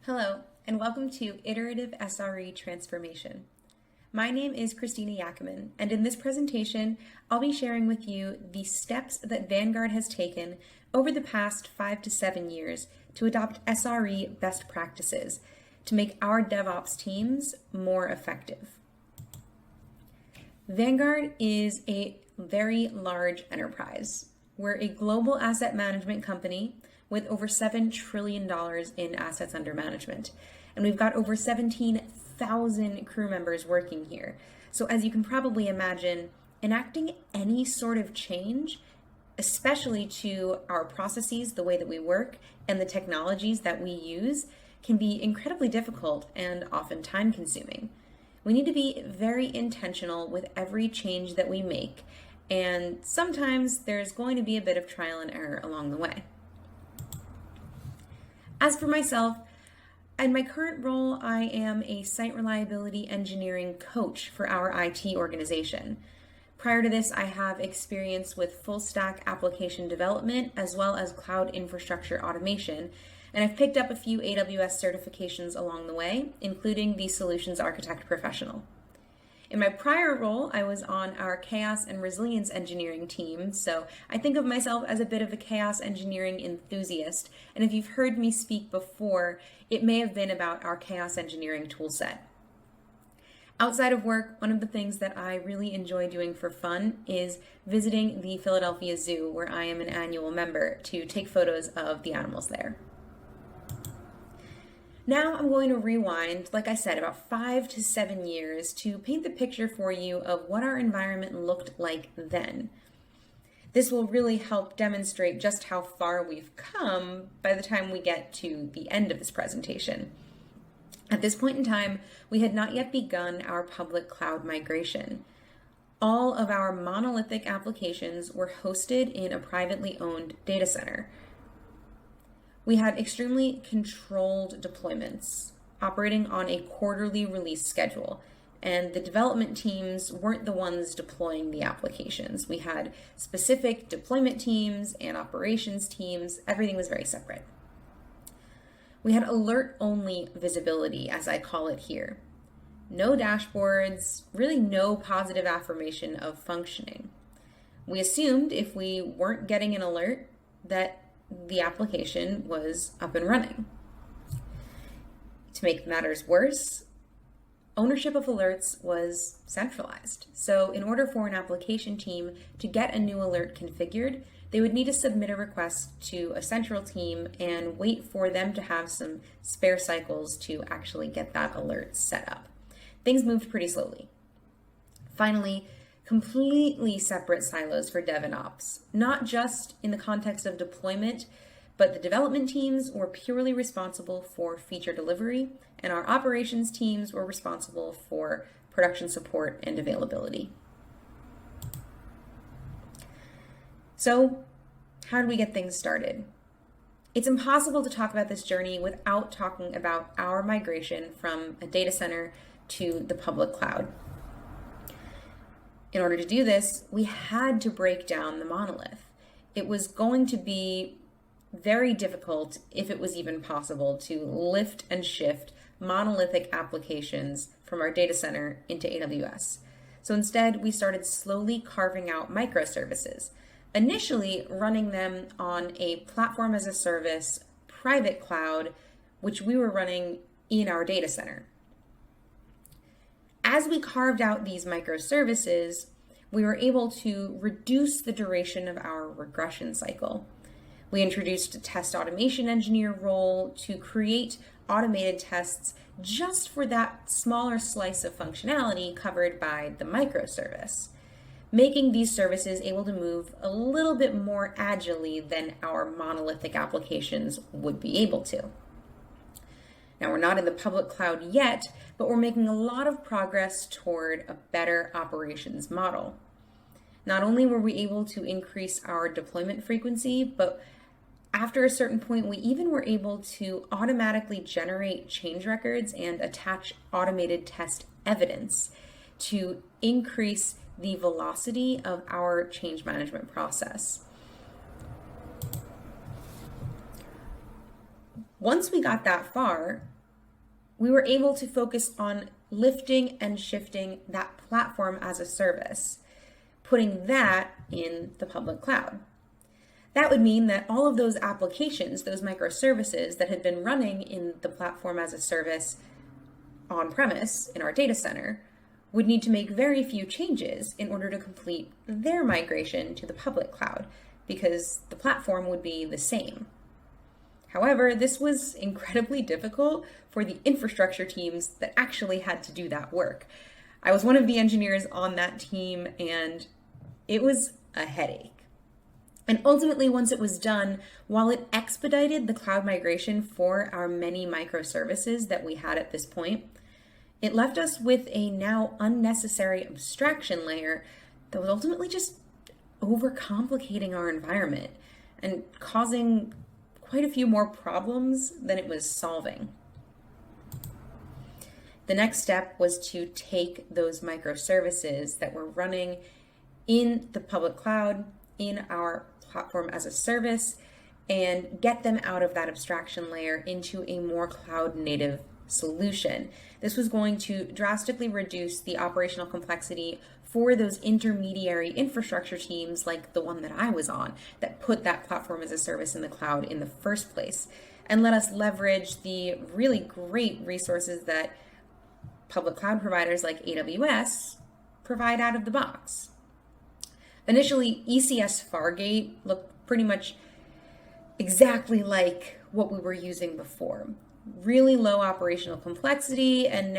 Hello, and welcome to Iterative SRE Transformation. My name is Christina Yakomin, and in this presentation, I'll be sharing with you the steps that Vanguard has taken over the past 5 to 7 years to adopt SRE best practices to make our DevOps teams more effective. Vanguard is a very large enterprise. We're a global asset management company with over $7 trillion in assets under management. And we've got over 17,000 crew members working here. So as you can probably imagine, enacting any sort of change, especially to our processes, the way that we work, and the technologies that we use, can be incredibly difficult and often time consuming. We need to be very intentional with every change that we make, and sometimes there's going to be a bit of trial and error along the way. As for myself, in my current role, I am a site reliability engineering coach for our IT organization. Prior to this, I have experience with full stack application development as well as cloud infrastructure automation, and I've picked up a few AWS certifications along the way, including the Solutions Architect Professional. In my prior role, I was on our chaos and resilience engineering team, so I think of myself as a bit of a chaos engineering enthusiast, and if you've heard me speak before, it may have been about our chaos engineering toolset. Outside of work, one of the things that I really enjoy doing for fun is visiting the Philadelphia Zoo, where I am an annual member, to take photos of the animals there. Now I'm going to rewind, like I said, about 5 to 7 years to paint the picture for you of what our environment looked like then. This will really help demonstrate just how far we've come by the time we get to the end of this presentation. At this point in time, we had not yet begun our public cloud migration. All of our monolithic applications were hosted in a privately owned data center. We had extremely controlled deployments operating on a quarterly release schedule, and the development teams weren't the ones deploying the applications. We had specific deployment teams and operations teams. Everything was very separate. We had alert-only visibility, as I call it here. No dashboards, really no positive affirmation of functioning. We assumed if we weren't getting an alert that the application was up and running. To make matters worse, ownership of alerts was centralized. So in order for an application team to get a new alert configured, they would need to submit a request to a central team and wait for them to have some spare cycles to actually get that alert set up. Things moved pretty slowly. Finally, completely separate silos for dev and ops, not just in the context of deployment, but the development teams were purely responsible for feature delivery, and our operations teams were responsible for production support and availability. So, how do we get things started? It's impossible to talk about this journey without talking about our migration from a data center to the public cloud. In order to do this, we had to break down the monolith. It was going to be very difficult, if it was even possible, to lift and shift monolithic applications from our data center into AWS. So instead, we started slowly carving out microservices, initially running them on a platform as a service private cloud, which we were running in our data center. As we carved out these microservices, we were able to reduce the duration of our regression cycle. We introduced a test automation engineer role to create automated tests just for that smaller slice of functionality covered by the microservice, making these services able to move a little bit more agilely than our monolithic applications would be able to. Now, we're not in the public cloud yet, but we're making a lot of progress toward a better operations model. Not only were we able to increase our deployment frequency, but after a certain point, we even were able to automatically generate change records and attach automated test evidence to increase the velocity of our change management process. Once we got that far, we were able to focus on lifting and shifting that platform as a service, putting that in the public cloud. That would mean that all of those applications, those microservices that had been running in the platform as a service on premise in our data center, would need to make very few changes in order to complete their migration to the public cloud, because the platform would be the same. However, this was incredibly difficult for the infrastructure teams that actually had to do that work. I was one of the engineers on that team, and it was a headache. And ultimately, once it was done, while it expedited the cloud migration for our many microservices that we had at this point, it left us with a now unnecessary abstraction layer that was ultimately just overcomplicating our environment and causing quite a few more problems than it was solving. The next step was to take those microservices that were running in the public cloud, in our platform as a service, and get them out of that abstraction layer into a more cloud native solution. This was going to drastically reduce the operational complexity for those intermediary infrastructure teams like the one that I was on that put that platform as a service in the cloud in the first place, and let us leverage the really great resources that public cloud providers like AWS provide out of the box. Initially, ECS Fargate looked pretty much exactly like what we were using before. Really low operational complexity, and